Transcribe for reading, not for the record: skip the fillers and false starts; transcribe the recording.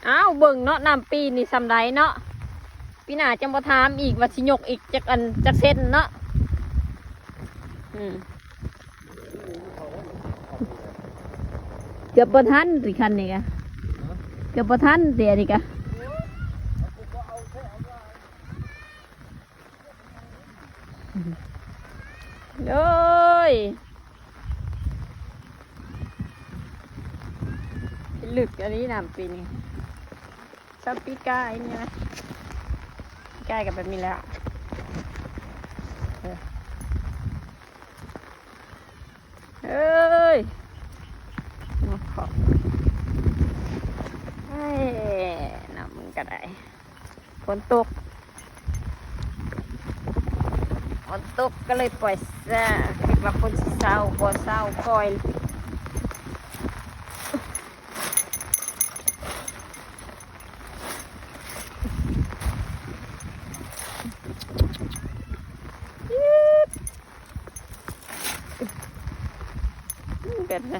อ้าวเบิ่งเนาะน้ำปีนี่สำไรเนาะปีหน้าจะมาถามอีกว่าสิยกอีกจากเส้นเนาะเกือบบ่ทันสิคันนี่กะเกือบบ่ทันเสียนี่กะโอ้ยลึกอันนี้น้ำปีนี่ซับปีกายนี่นะปีกายกับแบบนี้แล้วเอ้ยมาขอบน้ำมันก็ได้ฝนตกก็เลยปล่อยซะคิดว่าฝนสิเศร้าบ่เศร้าปล่อยแบบไหน